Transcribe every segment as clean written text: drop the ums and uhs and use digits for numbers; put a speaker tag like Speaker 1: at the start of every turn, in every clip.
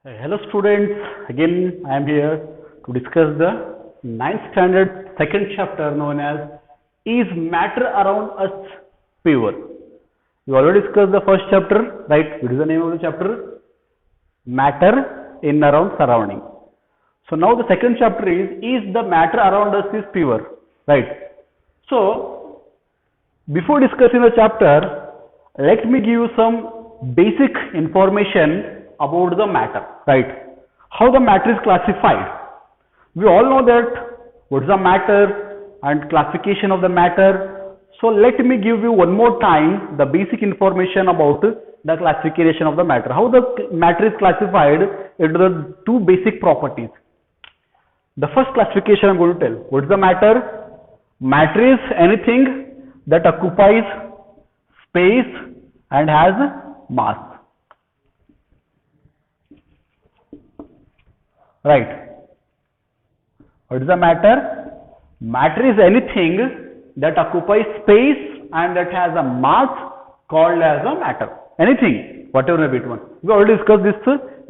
Speaker 1: Hello students, again I am here to discuss the ninth standard second chapter known as Is Matter Around Us Pure? We already discussed the first chapter, right? What is the name of the chapter? Matter in around surrounding. So now the second chapter is the matter around us is pure, right? So before discussing the chapter, let me give you some basic information about the matter, right? How the matter is classified. We all know that what is the matter and classification of the matter. So let me give you one more time the basic information about the classification of the matter. How the matter is classified into the two basic properties. The first classification I am going to tell. What is the matter? Matter is anything that occupies space and has mass. Right. What is the matter? Matter is anything that occupies space and that has a mass called as a matter. Anything, whatever may be it one. We already discussed this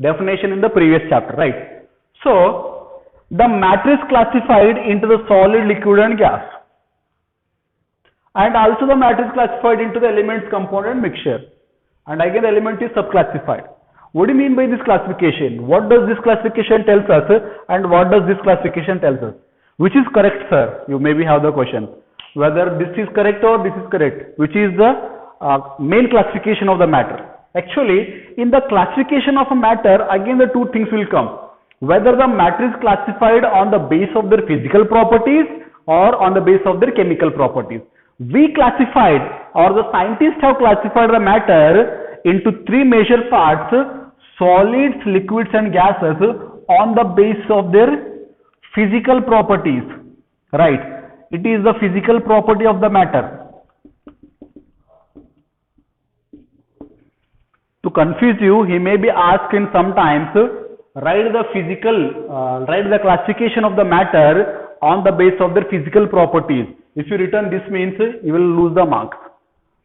Speaker 1: definition in the previous chapter, right? So, the matter is classified into the solid, liquid and gas. And also the matter is classified into the elements, component, mixture. And again the element is subclassified. What do you mean by this classification? What does this classification tells us and what does this classification tells us? Which is correct, sir? You maybe have the question. Whether this is correct or this is correct. Which is the main classification of the matter. Actually, in the classification of a matter, again the two things will come. Whether the matter is classified on the base of their physical properties or on the base of their chemical properties. We classified, or the scientists have classified the matter into three major parts: solids, liquids and gases, on the base of their physical properties. Right. It is the physical property of the matter. To confuse you, he may be asked in sometimes, write the classification of the matter on the base of their physical properties. If you return this means you will lose the marks.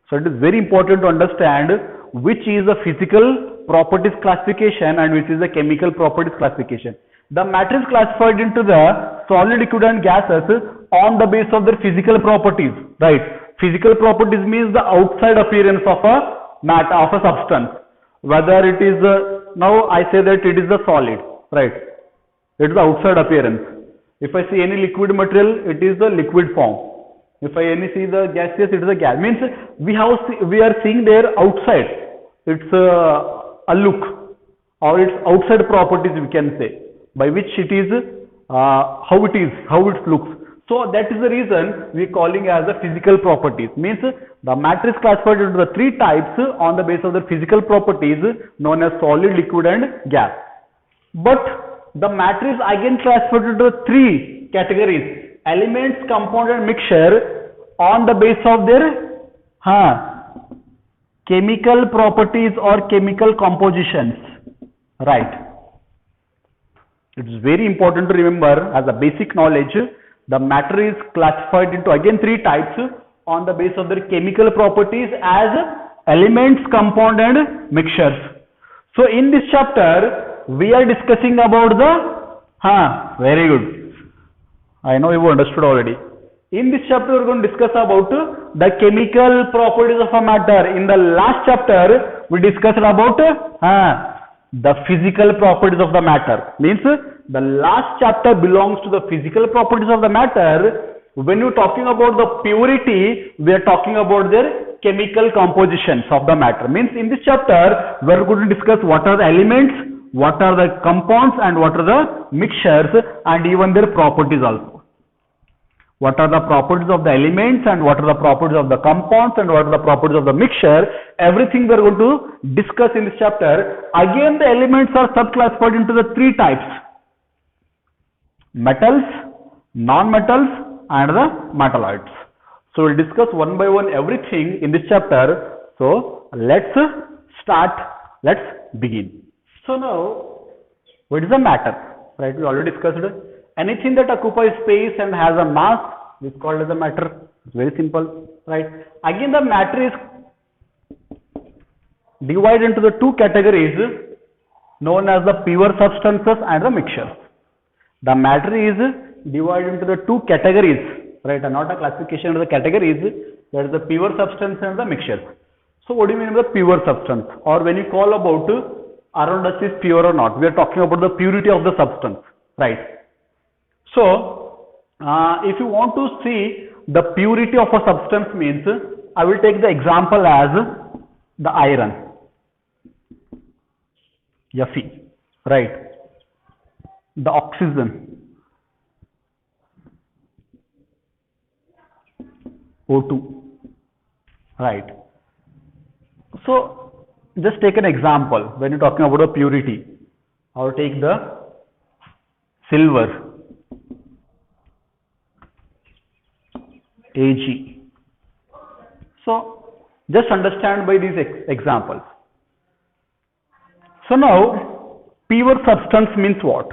Speaker 1: So it is very important to understand which is the physical properties classification and which is the chemical properties classification. The matter is classified into the solid, liquid and gases on the base of their physical properties, right? Physical properties means the outside appearance of a matter, of a substance. Whether it is, now I say that it is a solid, right? It is the outside appearance. If I see any liquid material, it is the liquid form. If I see the gaseous, it is a gas. Means we are seeing their outside. It's a look, or its outside properties we can say, by which it is how it looks. So that is the reason we are calling as the physical properties. Means the matter is classified into the three types on the basis of the physical properties known as solid, liquid and gas. But the matter is again classified into three categories: elements, compound and mixture, on the base of their chemical properties or chemical compositions. Right. It is very important to remember as a basic knowledge. The matter is classified into again three types on the base of their chemical properties as elements, compound and mixtures. So in this chapter we are discussing about the very good. I know you understood already. In this chapter we are going to discuss about the chemical properties of a matter. In the last chapter we discussed about the physical properties of the matter. Means the last chapter belongs to the physical properties of the matter. When you are talking about the purity, we are talking about their chemical compositions of the matter. Means in this chapter we are going to discuss what are the elements, what are the compounds and what are the mixtures and even their properties also. What are the properties of the elements and what are the properties of the compounds and what are the properties of the mixture. Everything we are going to discuss in this chapter. Again the elements are subclassified into the three types: metals, non-metals and the metalloids. So we'll discuss one by one everything in this chapter. So let's start, let's begin. So now what is the matter? Right, we already discussed it. Anything that occupies space and has a mass is called as a matter. It's very simple, right? Again the matter is divided into the two categories: known as the pure substances and the mixtures. The matter is divided into the two categories, right? Not a classification of the categories, that is the pure substance and the mixtures. So what do you mean by the pure substance? Or when you call about iron dust is pure or not, we are talking about the purity of the substance, right? So if you want to see the purity of a substance means, I will take the example as the iron, Fe, right? The oxygen, O2, right? So just take an example when you're talking about the purity. I will take the silver, Ag. So just understand by these examples. So now pure substance means what?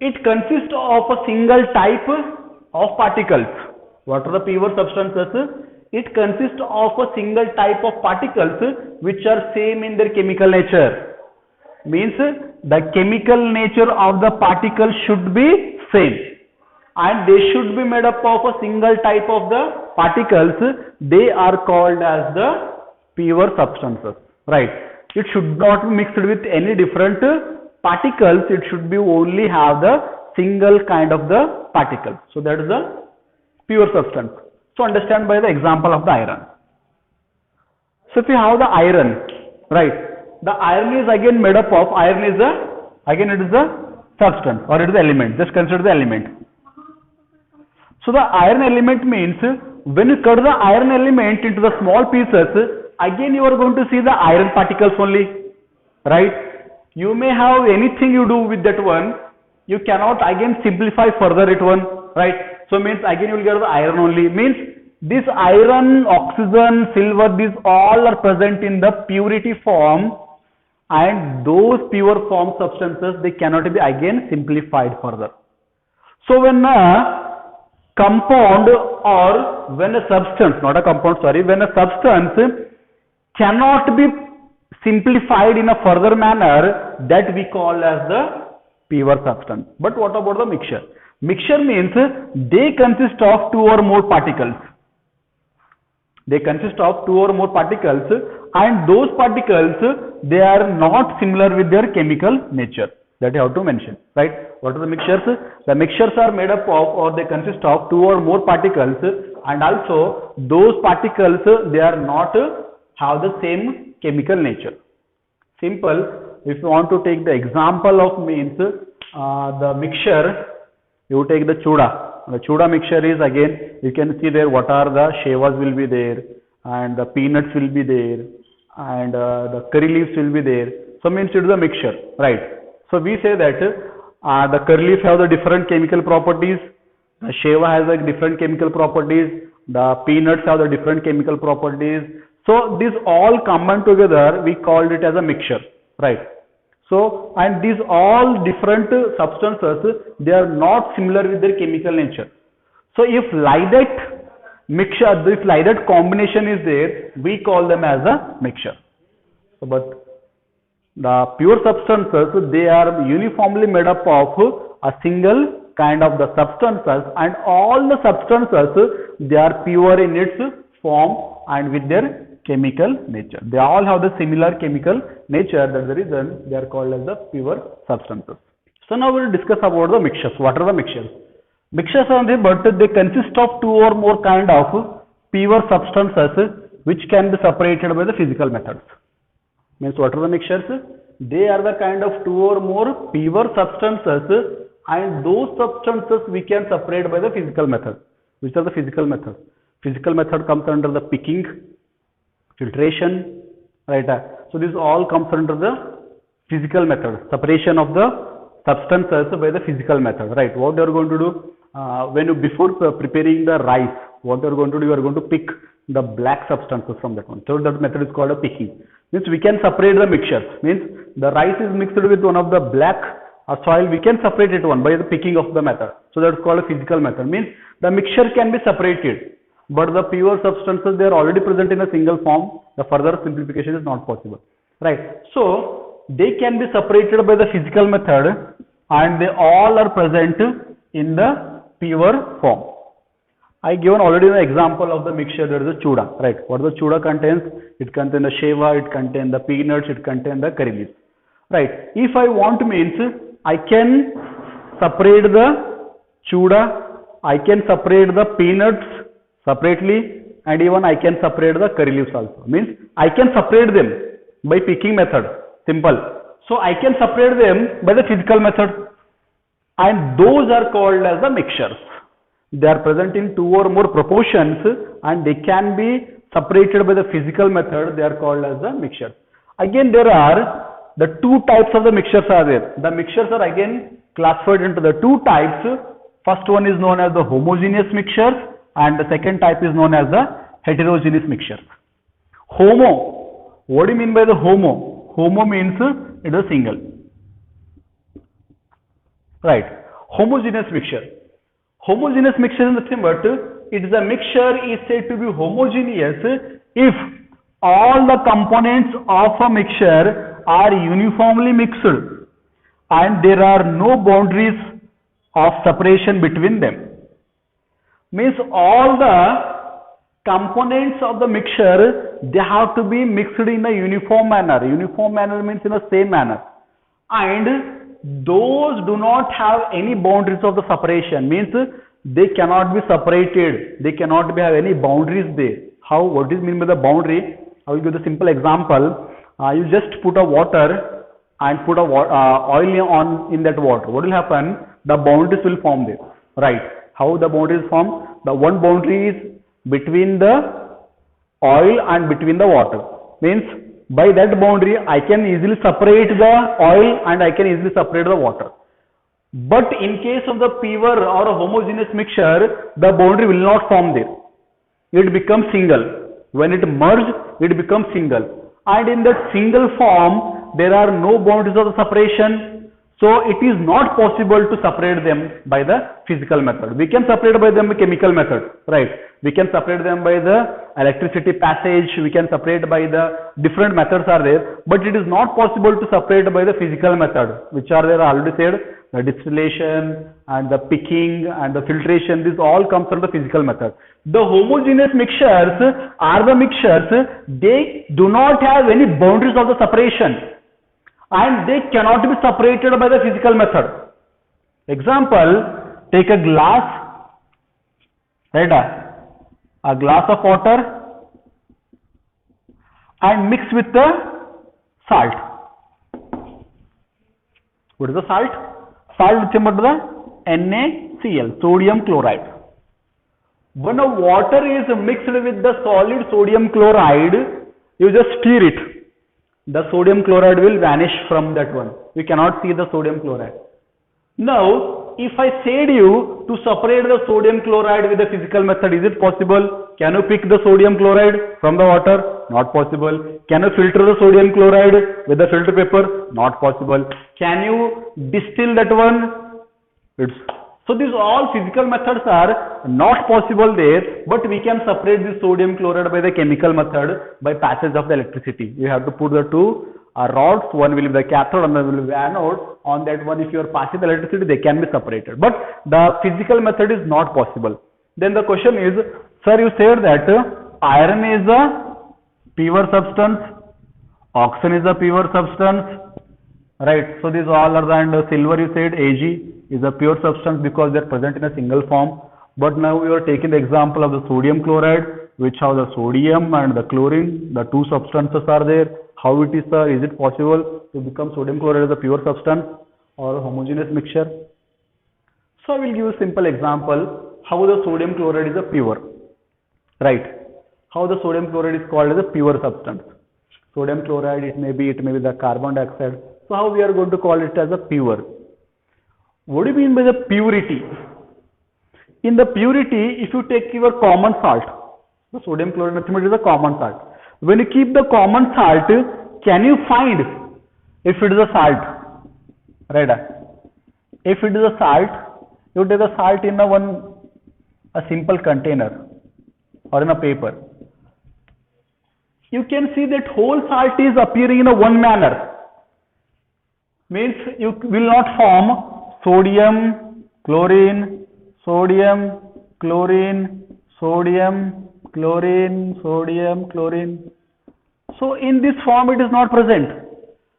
Speaker 1: It consists of a single type of particles. What are the pure substances? It consists of a single type of particles which are same in their chemical nature. Means the chemical nature of the particle should be same, and they should be made up of a single type of the particles. They are called as the pure substances, right? It should not be mixed with any different particles. It should be only have the single kind of the particle. So that is the pure substance. So understand by the example of the iron. So if you have the iron, right, the iron is again made up of, iron is the, again it is the substance or it is the element. Just consider the element. So the iron element means when you cut the iron element into the small pieces, again you are going to see the iron particles only, right? You may have anything you do with that one, you cannot again simplify further it one, right? So means again you will get the iron only. Means this iron, oxygen, silver, these all are present in the purity form, and those pure form substances, they cannot be again simplified further. So when a compound or when a substance, not a compound, sorry, when a substance cannot be simplified in a further manner, that we call as the pure substance. But what about the mixture? Mixture means they consist of two or more particles. They consist of two or more particles, and those particles, they are not similar with their chemical nature. That you have to mention, right? What are the mixtures? The mixtures are made up of, or they consist of two or more particles, and also those particles, they are not have the same chemical nature. Simple. If you want to take the example of means the mixture, you take the chuda. The chuda mixture is, again you can see there what are the shevas will be there, and the peanuts will be there, and the curry leaves will be there. So means it is a mixture, right? So we say that the curry leaf have the different chemical properties, the sheva has the different chemical properties, the peanuts have the different chemical properties. So these all combined together, we called it as a mixture, right? So, and these all different substances, they are not similar with their chemical nature. So if like that mixture, if like that combination is there, we call them as a mixture. So, but the pure substances, they are uniformly made up of a single kind of the substances, and all the substances, they are pure in its form and with their chemical nature. They all have the similar chemical nature. That's the reason they are called as the pure substances. So now we will discuss about the mixtures. What are the mixtures? Mixtures are there, but they consist of two or more kind of pure substances which can be separated by the physical methods. Means what are the mixtures? They are the kind of two or more pure substances, and those substances we can separate by the physical method. Which are the physical methods? Physical method comes under the picking, filtration, right? So this all comes under the physical method, separation of the substances by the physical method, right? What you are going to do when you before preparing the rice, what you are going to do, you are going to pick the black substances from that one. So that method is called a picking. Means we can separate the mixtures. Means the rice is mixed with one of the black soil, we can separate it one by the picking of the method. So that is called a physical method. Means the mixture can be separated, but the pure substances, they are already present in a single form. The further simplification is not possible, right? So they can be separated by the physical method, and they all are present in the pure form. I given already an example of the mixture. There is a chuda, right? What the chuda contains? It contains the sheva, it contains the peanuts, it contains the curry leaves, right? If I want means I can separate the chuda, I can separate the peanuts separately, and even I can separate the curry leaves also. Means I can separate them by picking method. Simple. So I can separate them by the physical method, and those are called as the mixtures. They are present in two or more proportions, and they can be separated by the physical method. They are called as the mixtures. Again, there are the two types of the mixtures are there. The mixtures are again classified into the two types. First one is known as the homogeneous mixtures, and the second type is known as the heterogeneous mixtures. Homo. What do you mean by the homo? Homo means it is a single. Right. Homogeneous mixture. Homogeneous mixture is nothing but it is a mixture is said to be homogeneous if all the components of a mixture are uniformly mixed and there are no boundaries of separation between them. Means all the components of the mixture, they have to be mixed in a uniform manner. Uniform manner means in the same manner, and those do not have any boundaries of the separation. Means they cannot be separated, they cannot have any boundaries there. How? What is mean by the boundary? I will give the simple example. You just put a water and put a oil on in that water. What will happen? The boundaries will form there, right? How the boundaries form? The one boundary is between the oil and between the water. Means by that boundary I can easily separate the oil and I can easily separate the water. But in case of the pure or a homogeneous mixture, the boundary will not form there. It becomes single. When it merges, it becomes single. And in that single form, there are no boundaries of the separation. So it is not possible to separate them by the physical method. We can separate by them by chemical method, right? We can separate them by the electricity passage. We can separate by the different methods are there, but it is not possible to separate by the physical method, which are there. I already said the distillation and the picking and the filtration. This all comes from the physical method. The homogeneous mixtures are the mixtures. They do not have any boundaries of the separation, and they cannot be separated by the physical method. Example, take a glass, right? A glass of water and mix with the salt. What is the salt? Salt is the NaCl, sodium chloride. When a water is mixed with the solid sodium chloride, you just stir it. The sodium chloride will vanish from that one. You cannot see the sodium chloride. Now, if I said you to separate the sodium chloride with the physical method, is it possible? Can you pick the sodium chloride from the water? Not possible. Can you filter the sodium chloride with the filter paper? Not possible. Can you distill that one? So these all physical methods are not possible there, but we can separate the sodium chloride by the chemical method by passage of the electricity. You have to put the two rods, one will be the cathode and one will be the anode. On that one, if you are passing the electricity, they can be separated. But the physical method is not possible. Then the question is, sir, you said that iron is a pure substance, oxygen is a pure substance, right? So these all are the, and silver you said Ag is a pure substance because they are present in a single form. But now we are taking the example of the sodium chloride, which have the sodium and the chlorine, the two substances are there. How it is, sir? Is it possible to become sodium chloride as a pure substance or a homogeneous mixture? So I will give a simple example how the sodium chloride is a pure, right? How the sodium chloride is called as a pure substance. Sodium chloride, it may be the carbon dioxide. So how we are going to call it as a pure? What do you mean by the purity? In the purity, if you take your common salt, the sodium chloride nothing but is a common salt. When you keep the common salt, can you find if it is a salt? Right? If it is a salt, you take the salt in a simple container or in a paper. You can see that whole salt is appearing in a one manner. means you will not form sodium, chlorine, sodium, chlorine, sodium, chlorine, sodium, chlorine. So in this form it is not present.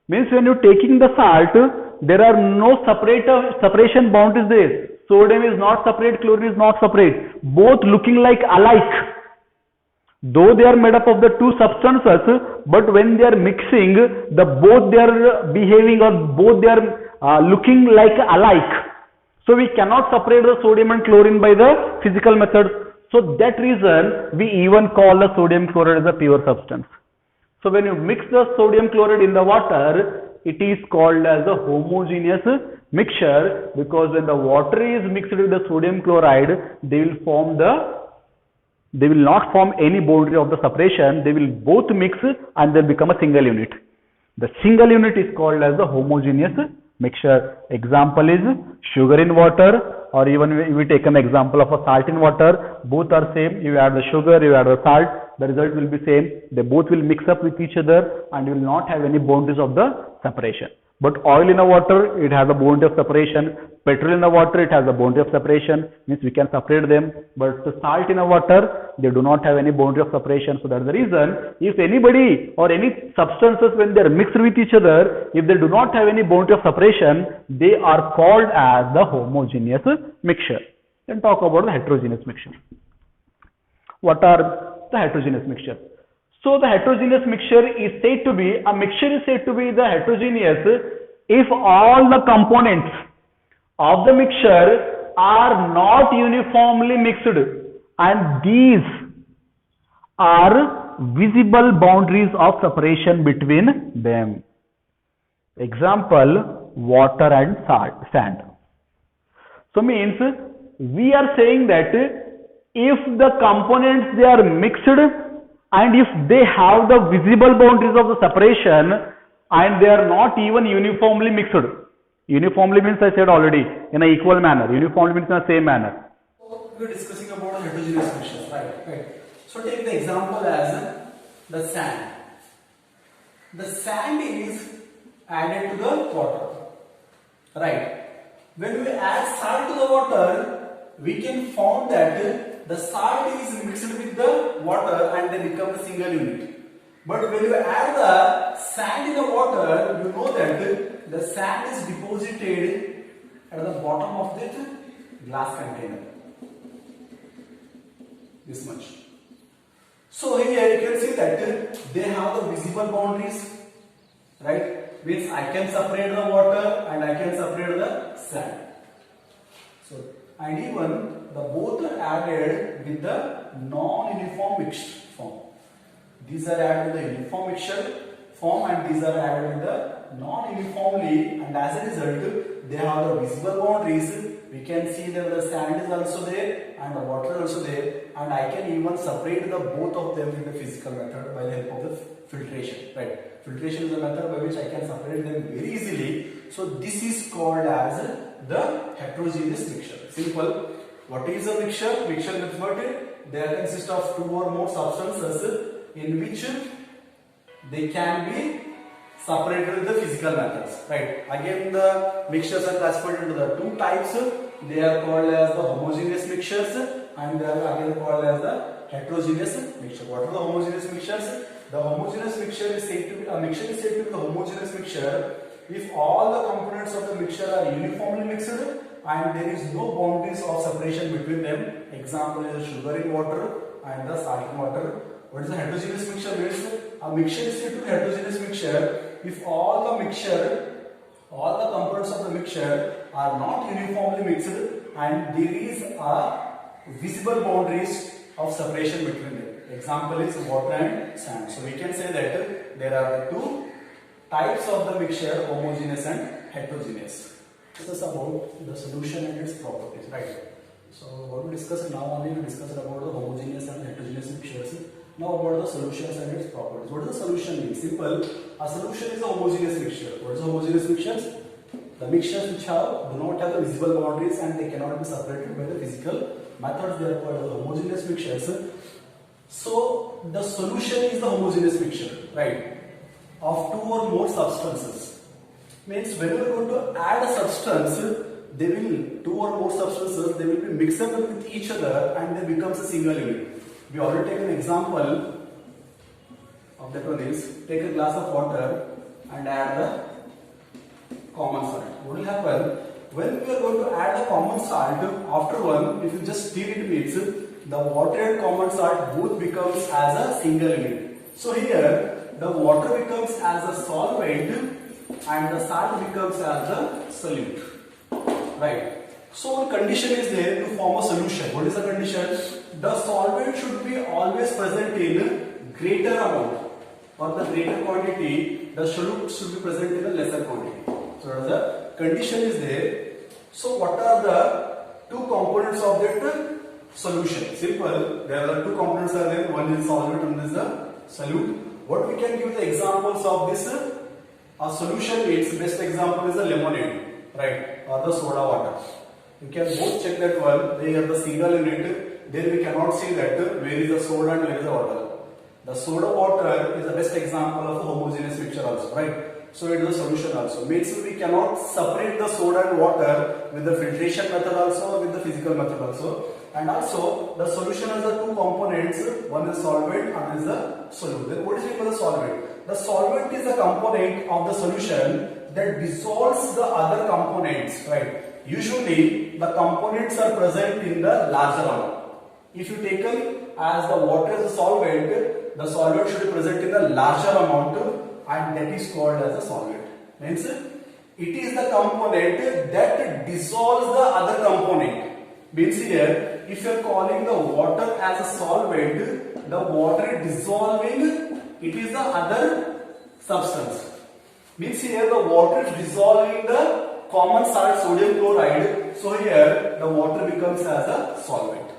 Speaker 1: Means when you taking the salt, there are no separation boundaries there. Sodium is not separate, chlorine is not separate. Both looking like alike. Though they are made up of the two substances, but when they are mixing, both they are behaving or both they are looking like alike. So we cannot separate the sodium and chlorine by the physical method. So that reason we even call the sodium chloride as a pure substance. So when you mix the sodium chloride in the water, it is called as a homogeneous mixture, because when the water is mixed with the sodium chloride, they will not form any boundary of the separation. They will both mix and they'll become a single unit. The single unit is called as a homogeneous mixture. Example is sugar in water, or even we take an example of a salt in water. Both are same. You add the sugar, you add the salt, the result will be same. They both will mix up with each other and you will not have any boundaries of the separation. But oil in the water, it has a boundary of separation. Petrol in the water, it has a boundary of separation. Means we can separate them. But the salt in the water, they do not have any boundary of separation. So that's the reason, if anybody or any substances, when they are mixed with each other, if they do not have any boundary of separation, they are called as the homogeneous mixture. Then talk about the heterogeneous mixture. What are the heterogeneous mixture? So the heterogeneous mixture is said to be, a mixture is said to be the heterogeneous if all the components of the mixture are not uniformly mixed and these are visible boundaries of separation between them. Example, water and sand. So means we are saying that if the components they are mixed and if they have the visible boundaries of the separation and they are not even uniformly mixed. Uniformly means, I said already, in an equal manner. Uniformly means in the same manner.
Speaker 2: So we are discussing about heterogeneous mixtures, right? So take the example as the sand. The sand is added to the water, right? When we add salt to the water, we can find that the salt is mixed with the water and they become a single unit. But when you add the sand in the water, you know that the sand is deposited at the bottom of that glass container. This much. So here you can see that they have the visible boundaries, right? Means I can separate the water and I can separate the sand. So and even the both are added with the non-uniform mixed form. These are added with the uniform mixture form and these are added with the non-uniformly, and as a result they have the visible boundaries. We can see that the sand is also there and the water is also there, and I can even separate the both of them in the physical method by the help of the filtration, right? Filtration is a method by which I can separate them very easily. So this is called as the heterogeneous mixture. Simple. What is a mixture? Mixture is what? They consist of two or more substances in which they can be separated with the physical methods, right? Again, the mixtures are classified into the two types. They are called as the homogeneous mixtures and they are again called as the heterogeneous mixture. What are the homogeneous mixtures? The homogeneous mixture is said to be, a mixture is said to be the homogeneous mixture if all the components of the mixture are uniformly mixed and there is no boundaries of separation between them. Example is the sugar in water and the salt in water. What is the heterogeneous mixture? Means a mixture is said to be heterogeneous mixture if all the components of the mixture are not uniformly mixed and there is a visible boundaries of separation between them. Example is water and sand. So we can say that there are two types of the mixture, homogeneous and heterogeneous. This is about the solution and its properties, right? So what we discussed now, only we discussed about the homogeneous and heterogeneous mixtures. Now about the solutions and its properties. What does the solution mean? Simple. A solution is a homogeneous mixture. What is a homogeneous mixture? The mixtures which do not have the visible boundaries and they cannot be separated by the physical methods. They are called the homogeneous mixtures. So the solution is the homogeneous mixture, right? Of two or more substances. Means when you are going to add a substance, they will, two or more substances, they will be mixed up with each other and they becomes a single unit. We already take an example of that one is, take a glass of water and add the common salt. What will happen? When we are going to add the common salt, after one, if you just stir it means, the water and common salt both becomes as a single unit. So here, the water becomes as a solvent and the salt becomes as a solute. Right. So one condition is there to form a solution. What is the condition? The solvent should be always present in greater amount or the greater quantity. The solute should be present in a lesser quantity. So the condition is there. So what are the two components of that solution? Simple. There are two components are there. One is solvent and one is the solute. What we can give the examples of this? A solution is, best example is the lemonade, right, or the soda water. You can both check that one. They are the single unit. There we cannot see that where is the soda and where is the water. The soda water is the best example of a homogeneous mixture also, right? So it is a solution also. Means we cannot separate the soda and water with the filtration method also or with the physical method also. And also the solution has the two components. One is solvent and one is the solute. Then what is it for the solvent? The solvent is the component of the solution that dissolves the other components, right? Usually the components are present in the larger amount. If you take as the water as a solvent, the solvent should be present in the larger amount and that is called as a solvent. Means it is the component that dissolves the other component. Means here, if you are calling the water as a solvent, the water is dissolving, it is the other substance. Means here the water is dissolving the common salt sodium chloride. So here the water becomes as a solvent.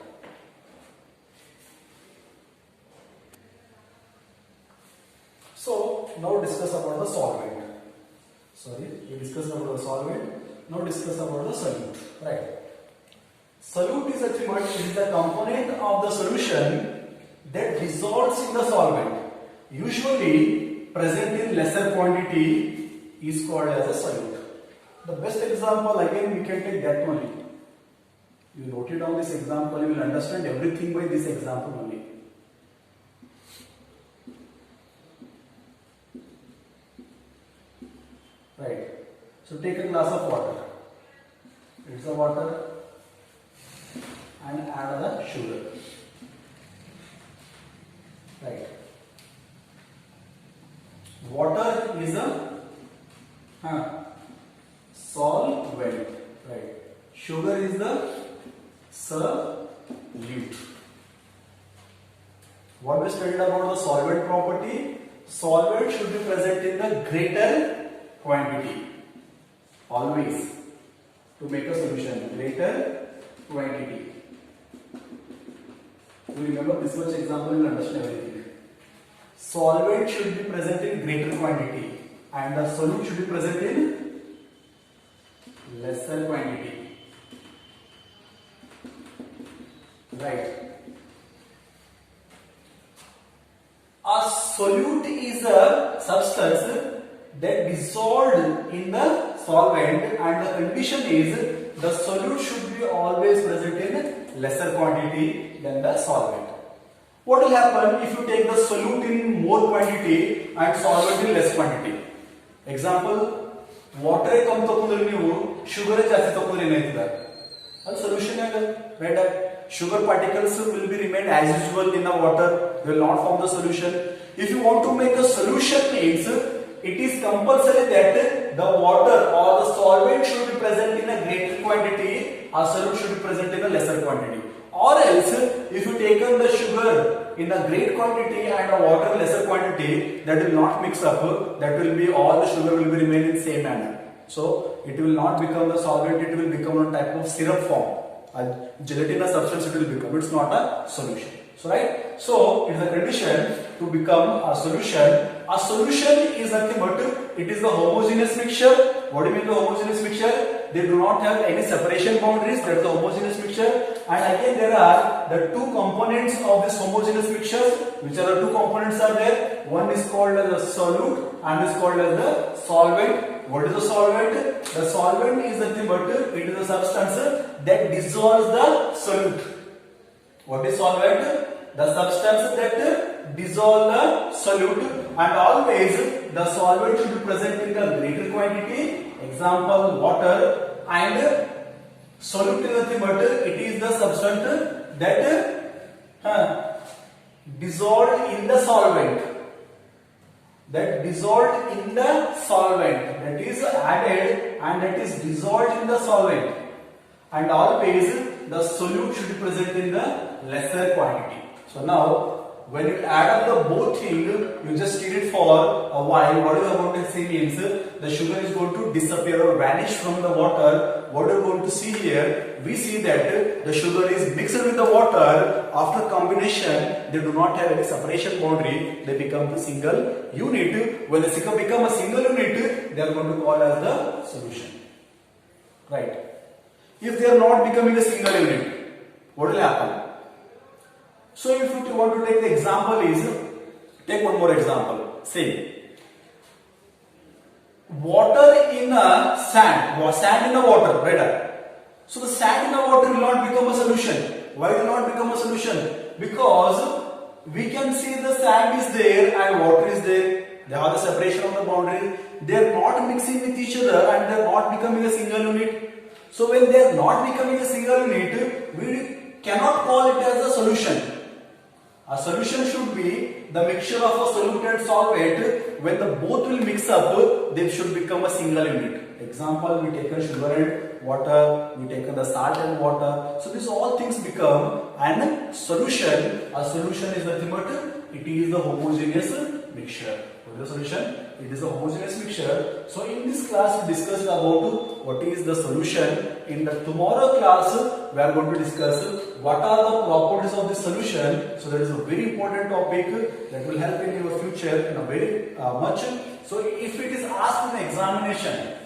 Speaker 2: So now discuss about the solvent. Sorry, we discussed about the solvent. Now discuss about the solute. Right. Solute is actually what? It is the component of the solution that dissolves in the solvent. Usually present in lesser quantity is called as a solute. The best example again we can take that only. You note it down this example, you will understand everything by this example only. Right. So take a glass of water. It's the water and add the sugar. Right. Water is a solvent. Right. Sugar is the solute. What we studied about the solvent property? Solvent should be present in the greater quantity. Always. To make a solution. Greater quantity. You remember this much example, you will understand everything. Solvent should be present in greater quantity and the solute should be present in lesser quantity. Right. A solute is a substance that dissolved in the solvent and the condition is the solute should be always present in lesser quantity than the solvent. What will happen if you take the solute in more quantity and solvent in less quantity? Example, water कम तकोंड्रे ನೀವು sugar ಜಾಸ್ತಿ ತಕೊಂಡ್ರೆ ಏನಾಯ್ತದ ಅದು solution ಆಗ right sugar particles will be remain as usual in the water, they will not form the solution. If you want to make a solution means it is compulsory that the water or the solvent should be present in a greater quantity or solute should be present in a lesser quantity. Or else, if you take the sugar in a great quantity and a water in lesser quantity, that will not mix up. That will be all the sugar will be remain in same manner. So it will not become the solvent. It will become a type of syrup form. A gelatinous substance it will become. It's not a solution. So right. So it is a condition to become a solution. A solution is nothing but it is the homogeneous mixture. What do you mean the homogeneous mixture? They do not have any separation boundaries. That is the homogeneous mixture. And again there are the two components of this homogeneous mixture. Which are the two components are there? One is called as the solute and is called as the solvent. What is the solvent? The solvent is nothing but it is a substance that dissolves the solute. What is solvent? The substance that dissolves the solute, and always the solvent should be present in the greater quantity. Example, water, and solute is nothing but it is the substance that dissolved in the solvent. That dissolved in the solvent, that is added and that is dissolved in the solvent, and always the solute should be present in the lesser quantity. So now when you add up the both things, you just stir it for a while. What you are going to see means the sugar is going to disappear or vanish from the water. What you are going to see here, we see that the sugar is mixed with the water. After combination, they do not have any separation boundary. They become the single unit. When the sugar become a single unit, they are going to call as the solution. Right? If they are not becoming a single unit, what will happen? So if you want to take the example is, take one more example. Say, water in a sand, sand in the water, right? So the sand in the water will not become a solution. Why will not become a solution? Because we can see the sand is there and water is there. They have the separation of the boundary. They are not mixing with each other and they are not becoming a single unit. So when they are not becoming a single unit, we cannot call it as a solution. A solution should be the mixture of a solute and solvent. When the both will mix up, they should become a single unit. Example, we taken sugar and water, we taken the salt and water. So these all things become a solution. A solution is nothing but it is the homogeneous mixture. What is the solution? It is a homogeneous mixture. So in this class we discussed about what is the solution. In the tomorrow class we are going to discuss what are the properties of the solution. So that is a very important topic that will help in your future in a very much. So if it is asked in examination,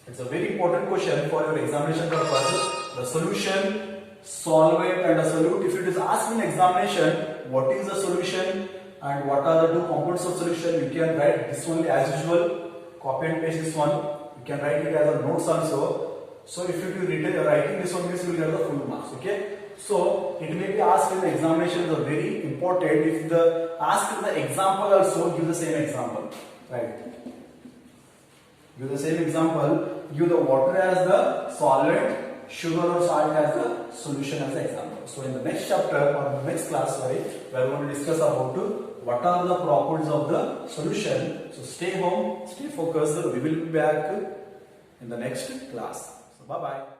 Speaker 2: it's a very important question for your examination purpose. The solution, solvent and a solute. If it is asked in examination, what is the solution and what are the two components of solution, you can write this only as usual. Copy and paste this one. You can write it as a notes also. So if you are writing this one, means you will get the full marks. Okay. So it may be asked in the examination. Is very important. If the asked in the example also, give the same example. Right. Give the same example. Give the water as the solvent, sugar or salt as the solution as the example. So in the next chapter or the next class, we are going to discuss about what are the properties of the solution. So stay home, stay focused. We will be back in the next class. So bye bye.